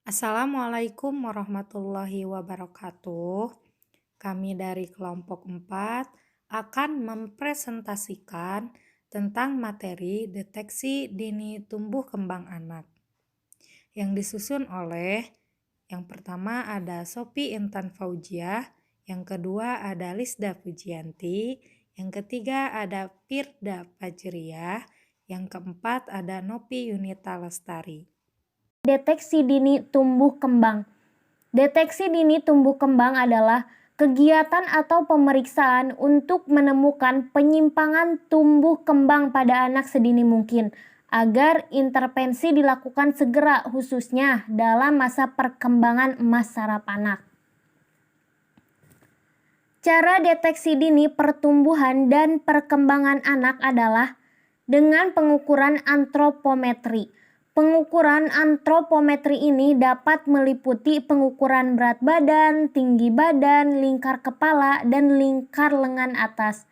Assalamualaikum warahmatullahi wabarakatuh. Kami dari kelompok 4 akan mempresentasikan tentang materi deteksi dini tumbuh kembang anak yang disusun oleh yang pertama ada Sophie Intan Fauziah, yang kedua ada Lisda Pujianti, yang ketiga ada Firda Fajriyah, yang keempat ada Nopi Yunita Lestari. Deteksi dini tumbuh kembang. Deteksi dini tumbuh kembang adalah kegiatan atau pemeriksaan untuk menemukan penyimpangan tumbuh kembang pada anak sedini mungkin, agar intervensi dilakukan segera khususnya dalam masa perkembangan emas saraf anak. Cara deteksi dini pertumbuhan dan perkembangan anak adalah dengan pengukuran antropometri. Pengukuran antropometri ini dapat meliputi pengukuran berat badan, tinggi badan, lingkar kepala, dan lingkar lengan atas.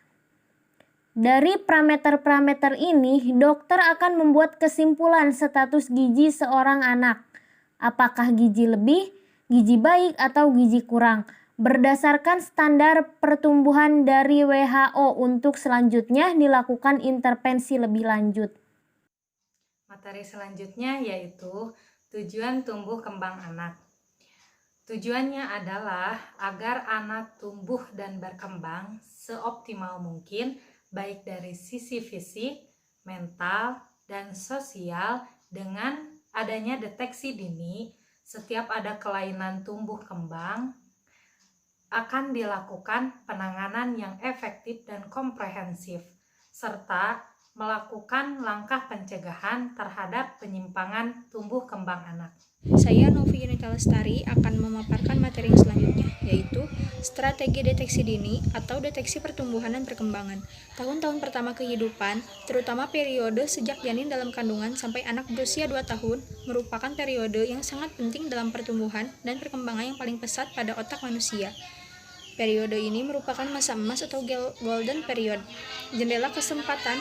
Dari parameter-parameter ini, dokter akan membuat kesimpulan status gizi seorang anak. Apakah gizi lebih, gizi baik, atau gizi kurang, berdasarkan standar pertumbuhan dari WHO. Untuk selanjutnya dilakukan intervensi lebih lanjut. Materi selanjutnya yaitu tujuan tumbuh kembang anak. Tujuannya adalah agar anak tumbuh dan berkembang seoptimal mungkin baik dari sisi fisik, mental, dan sosial dengan adanya deteksi dini. Setiap ada kelainan tumbuh kembang akan dilakukan penanganan yang efektif dan komprehensif serta melakukan langkah pencegahan terhadap penyimpangan tumbuh kembang anak. Saya Novi Yunita Lestari akan memaparkan materi yang selanjutnya, yaitu strategi deteksi dini atau deteksi pertumbuhan dan perkembangan. Tahun-tahun pertama kehidupan, terutama periode sejak janin dalam kandungan sampai anak berusia 2 tahun, merupakan periode yang sangat penting dalam pertumbuhan dan perkembangan yang paling pesat pada otak manusia. Periode ini merupakan masa emas atau golden period, jendela kesempatan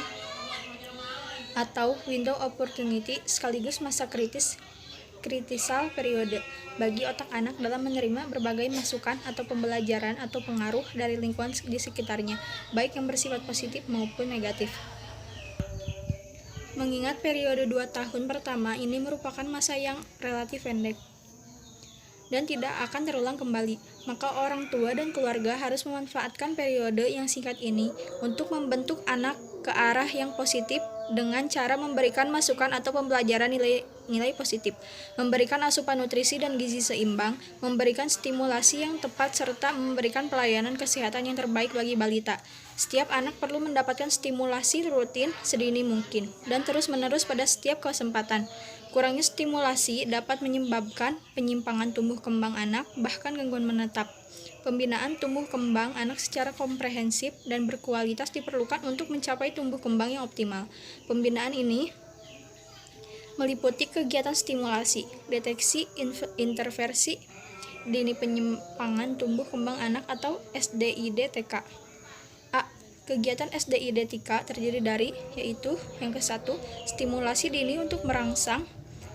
atau window opportunity, sekaligus masa kritisal periode bagi otak anak dalam menerima berbagai masukan atau pembelajaran atau pengaruh dari lingkungan di sekitarnya, baik yang bersifat positif maupun negatif. Mengingat periode 2 tahun pertama ini merupakan masa yang relatif pendek dan tidak akan terulang kembali, maka orang tua dan keluarga harus memanfaatkan periode yang singkat ini untuk membentuk anak ke arah yang positif dengan cara memberikan masukan atau pembelajaran nilai positif, memberikan asupan nutrisi dan gizi seimbang, memberikan stimulasi yang tepat, serta memberikan pelayanan kesehatan yang terbaik bagi balita. Setiap anak perlu mendapatkan stimulasi rutin sedini mungkin dan terus-menerus pada setiap kesempatan. Kurangnya stimulasi dapat menyebabkan penyimpangan tumbuh kembang anak, bahkan gangguan menetap. Pembinaan tumbuh kembang anak secara komprehensif dan berkualitas diperlukan untuk mencapai tumbuh kembang yang optimal. Pembinaan ini meliputi kegiatan stimulasi, deteksi, intervensi dini penyimpangan tumbuh kembang anak atau SDID-TK. A. Kegiatan SDID-TK terdiri dari, yaitu yang ke-1, stimulasi dini untuk merangsang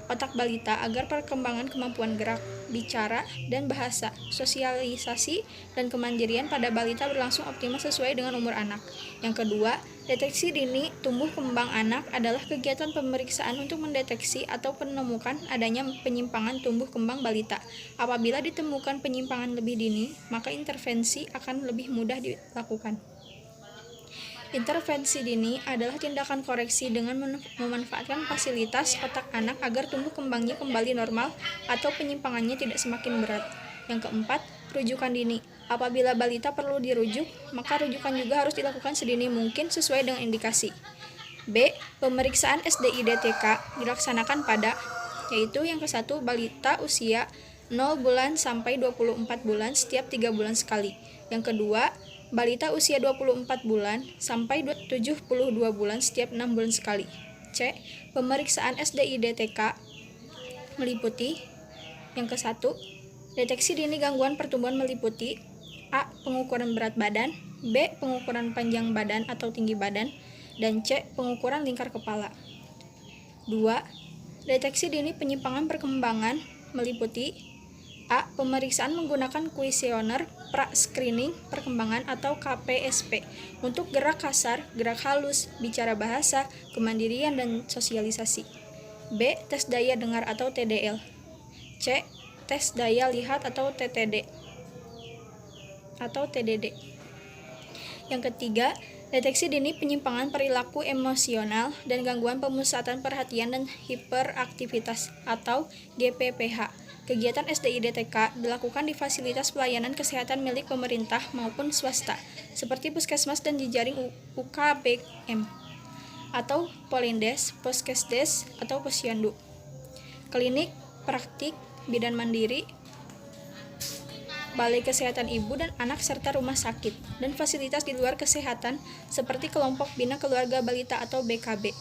otak balita agar perkembangan kemampuan gerak, bicara, dan bahasa, sosialisasi, dan kemandirian pada balita berlangsung optimal sesuai dengan umur anak. Yang kedua, deteksi dini tumbuh kembang anak adalah kegiatan pemeriksaan untuk mendeteksi atau menemukan adanya penyimpangan tumbuh kembang balita. Apabila ditemukan penyimpangan lebih dini, maka intervensi akan lebih mudah dilakukan. Intervensi dini adalah tindakan koreksi dengan memanfaatkan fasilitas otak anak agar tumbuh kembangnya kembali normal atau penyimpangannya tidak semakin berat. Yang keempat, rujukan dini. Apabila balita perlu dirujuk, maka rujukan juga harus dilakukan sedini mungkin sesuai dengan indikasi. B. Pemeriksaan SDID-TK dilaksanakan pada, yaitu yang ke-1, balita usia 0 bulan sampai 24 bulan setiap 3 bulan sekali. Yang kedua, balita usia 24 bulan sampai 72 bulan setiap 6 bulan sekali. C. Pemeriksaan SDID-TK meliputi yang ke-1, deteksi dini gangguan pertumbuhan meliputi A. Pengukuran berat badan, B. Pengukuran panjang badan atau tinggi badan, dan C. Pengukuran lingkar kepala. 2. Deteksi dini penyimpangan perkembangan meliputi A. Pemeriksaan menggunakan kuesioner pra-screening perkembangan atau KPSP untuk gerak kasar, gerak halus, bicara bahasa, kemandirian, dan sosialisasi. B. Tes daya dengar atau TDL. C. Tes daya lihat atau TTD atau TDD. Yang ketiga, deteksi dini penyimpangan perilaku emosional dan gangguan pemusatan perhatian dan hiperaktivitas atau GPPH. Kegiatan SDIDTK dilakukan di fasilitas pelayanan kesehatan milik pemerintah maupun swasta, seperti puskesmas dan jejaring UKBM, atau Polindes, Poskesdes, atau Posyandu, klinik, praktik, bidan mandiri, balai kesehatan ibu dan anak serta rumah sakit, dan fasilitas di luar kesehatan seperti kelompok bina keluarga balita atau BKB,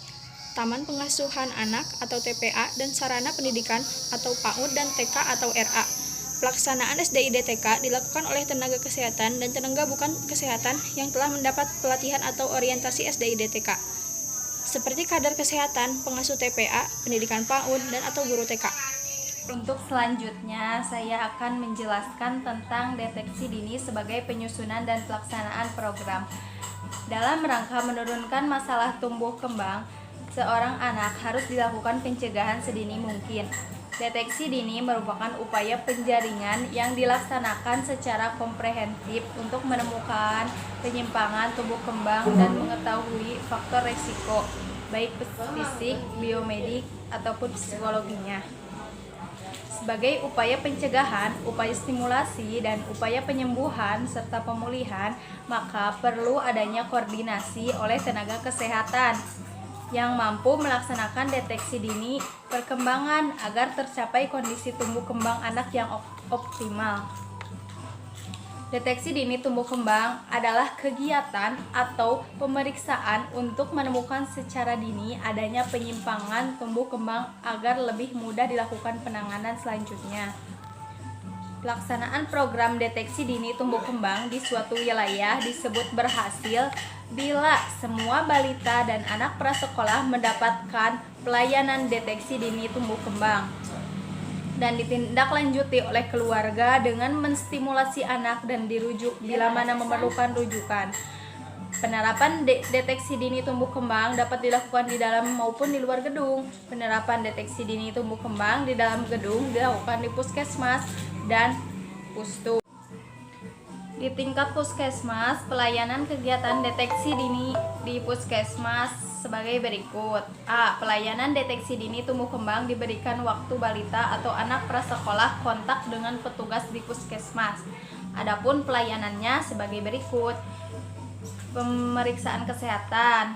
taman pengasuhan anak atau TPA, dan sarana pendidikan atau PAUD dan TK atau RA. Pelaksanaan SDIDTK dilakukan oleh tenaga kesehatan dan tenaga bukan kesehatan yang telah mendapat pelatihan atau orientasi SDIDTK, seperti kadar kesehatan, pengasuh TPA, pendidikan PAUD, dan atau guru TK. Untuk selanjutnya, saya akan menjelaskan tentang deteksi dini sebagai penyusunan dan pelaksanaan program. Dalam rangka menurunkan masalah tumbuh kembang, seorang anak harus dilakukan pencegahan sedini mungkin. Deteksi dini merupakan upaya penjaringan yang dilaksanakan secara komprehensif untuk menemukan penyimpangan tumbuh kembang dan mengetahui faktor resiko, baik fisik, biomedik, ataupun psikologinya. Sebagai upaya pencegahan, upaya stimulasi, dan upaya penyembuhan serta pemulihan, maka perlu adanya koordinasi oleh tenaga kesehatan yang mampu melaksanakan deteksi dini perkembangan agar tercapai kondisi tumbuh kembang anak yang optimal. Deteksi dini tumbuh kembang adalah kegiatan atau pemeriksaan untuk menemukan secara dini adanya penyimpangan tumbuh kembang agar lebih mudah dilakukan penanganan selanjutnya. Pelaksanaan program deteksi dini tumbuh kembang di suatu wilayah disebut berhasil bila semua balita dan anak prasekolah mendapatkan pelayanan deteksi dini tumbuh kembang dan ditindaklanjuti oleh keluarga dengan menstimulasi anak dan dirujuk bila mana memerlukan rujukan. Penerapan deteksi dini tumbuh kembang dapat dilakukan di dalam maupun di luar gedung. Penerapan deteksi dini tumbuh kembang di dalam gedung dilakukan di puskesmas dan pustu. Di tingkat puskesmas, pelayanan kegiatan deteksi dini di puskesmas sebagai berikut. A. Pelayanan deteksi dini tumbuh kembang diberikan waktu balita atau anak prasekolah kontak dengan petugas di puskesmas. Adapun pelayanannya sebagai berikut: pemeriksaan kesehatan,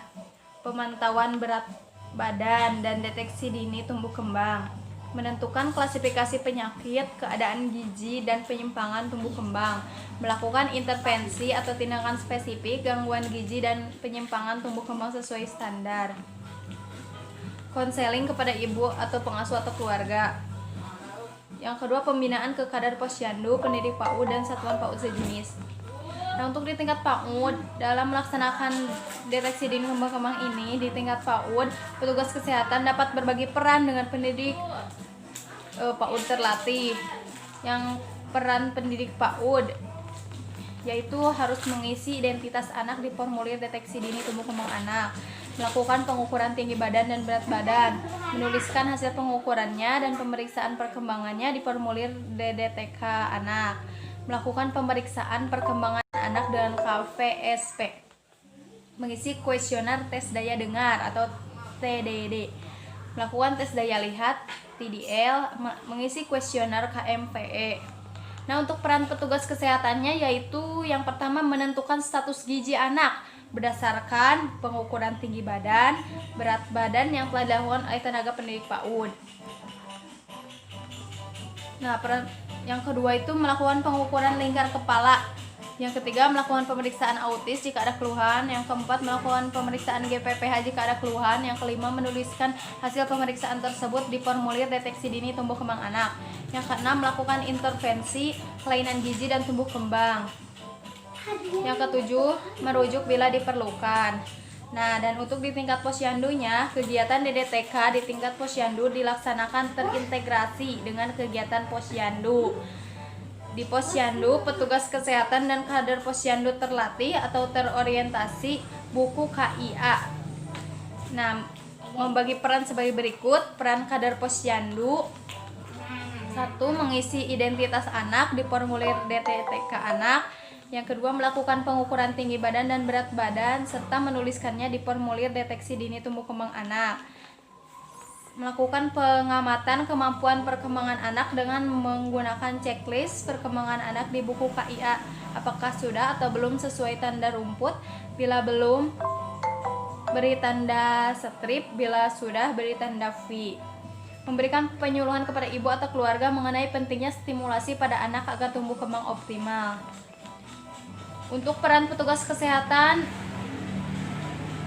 pemantauan berat badan dan deteksi dini tumbuh kembang, menentukan klasifikasi penyakit, keadaan gizi, dan penyimpangan tumbuh kembang, melakukan intervensi atau tindakan spesifik gangguan gizi dan penyimpangan tumbuh kembang sesuai standar, konseling kepada ibu atau pengasuh atau keluarga. Yang kedua, pembinaan ke kadar posyandu, pendidik PAUD, dan satuan PAUD sejenis. Nah, untuk di tingkat PAUD, dalam melaksanakan deteksi dini tumbuh kembang ini, di tingkat PAUD, petugas kesehatan dapat berbagi peran dengan pendidik PAUD terlatih. Yang peran pendidik PAUD yaitu harus mengisi identitas anak di formulir deteksi dini tumbuh kembang anak, melakukan pengukuran tinggi badan dan berat badan, menuliskan hasil pengukurannya dan pemeriksaan perkembangannya di formulir DDTK anak, melakukan pemeriksaan perkembangan anak dengan KPSP, mengisi kuesioner tes daya dengar atau TDD, melakukan tes daya lihat TDL, mengisi kuesioner KMPE. Nah, untuk peran petugas kesehatannya yaitu yang pertama menentukan status gizi anak berdasarkan pengukuran tinggi badan, berat badan yang telah dilakukan oleh tenaga pendidik PAUD. Nah, peran yang kedua itu melakukan pengukuran lingkar kepala. Yang ketiga, melakukan pemeriksaan autis jika ada keluhan. Yang keempat, melakukan pemeriksaan GPPH jika ada keluhan. Yang kelima, menuliskan hasil pemeriksaan tersebut di formulir deteksi dini tumbuh kembang anak. Yang keenam, melakukan intervensi kelainan gizi dan tumbuh kembang. Yang ketujuh, merujuk bila diperlukan. Nah, dan untuk di tingkat posyandunya, kegiatan DDTK di tingkat posyandu dilaksanakan terintegrasi dengan kegiatan posyandu. Di posyandu, petugas kesehatan dan kader posyandu terlatih atau terorientasi buku KIA. Nah, membagi peran sebagai berikut. Peran kader posyandu: 1. Mengisi identitas anak di formulir DTTK anak. Yang kedua, melakukan pengukuran tinggi badan dan berat badan serta menuliskannya di formulir deteksi dini tumbuh kembang anak. Melakukan pengamatan kemampuan perkembangan anak dengan menggunakan checklist perkembangan anak di buku KIA. Apakah sudah atau belum sesuai tanda rumput? Bila belum, beri tanda strip. Bila sudah, beri tanda V. Memberikan penyuluhan kepada ibu atau keluarga mengenai pentingnya stimulasi pada anak agar tumbuh kembang optimal. Untuk peran petugas kesehatan,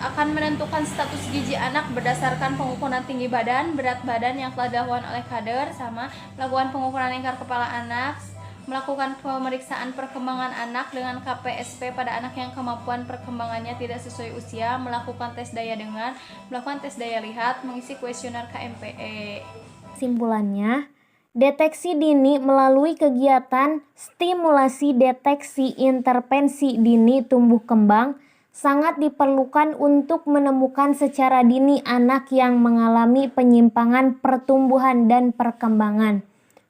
akan menentukan status gizi anak berdasarkan pengukuran tinggi badan, berat badan yang telah dilakukan oleh kader, sama melakukan pengukuran lingkar kepala anak, melakukan pemeriksaan perkembangan anak dengan KPSP pada anak yang kemampuan perkembangannya tidak sesuai usia, melakukan tes daya dengar, melakukan tes daya lihat, mengisi kuesioner KMPE. Kesimpulannya, deteksi dini melalui kegiatan stimulasi deteksi intervensi dini tumbuh kembang sangat diperlukan untuk menemukan secara dini anak yang mengalami penyimpangan pertumbuhan dan perkembangan,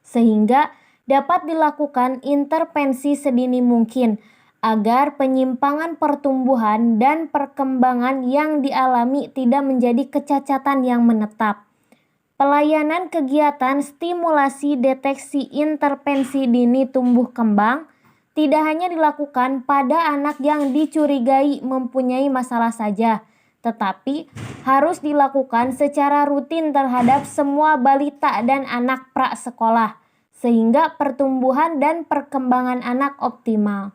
sehingga dapat dilakukan intervensi sedini mungkin agar penyimpangan pertumbuhan dan perkembangan yang dialami tidak menjadi kecacatan yang menetap. Pelayanan kegiatan stimulasi deteksi intervensi dini tumbuh kembang tidak hanya dilakukan pada anak yang dicurigai mempunyai masalah saja, tetapi harus dilakukan secara rutin terhadap semua balita dan anak prasekolah, sehingga pertumbuhan dan perkembangan anak optimal.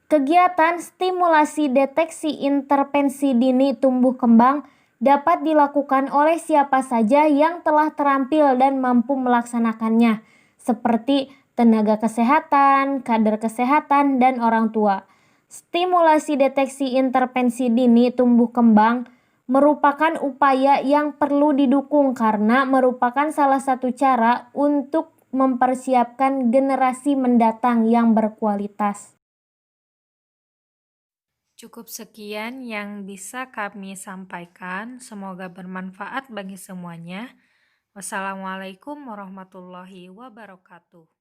Kegiatan stimulasi deteksi intervensi dini tumbuh kembang dapat dilakukan oleh siapa saja yang telah terampil dan mampu melaksanakannya, seperti tenaga kesehatan, kader kesehatan, dan orang tua. Stimulasi deteksi intervensi dini tumbuh kembang merupakan upaya yang perlu didukung karena merupakan salah satu cara untuk mempersiapkan generasi mendatang yang berkualitas. Cukup sekian yang bisa kami sampaikan. Semoga bermanfaat bagi semuanya. Wassalamualaikum warahmatullahi wabarakatuh.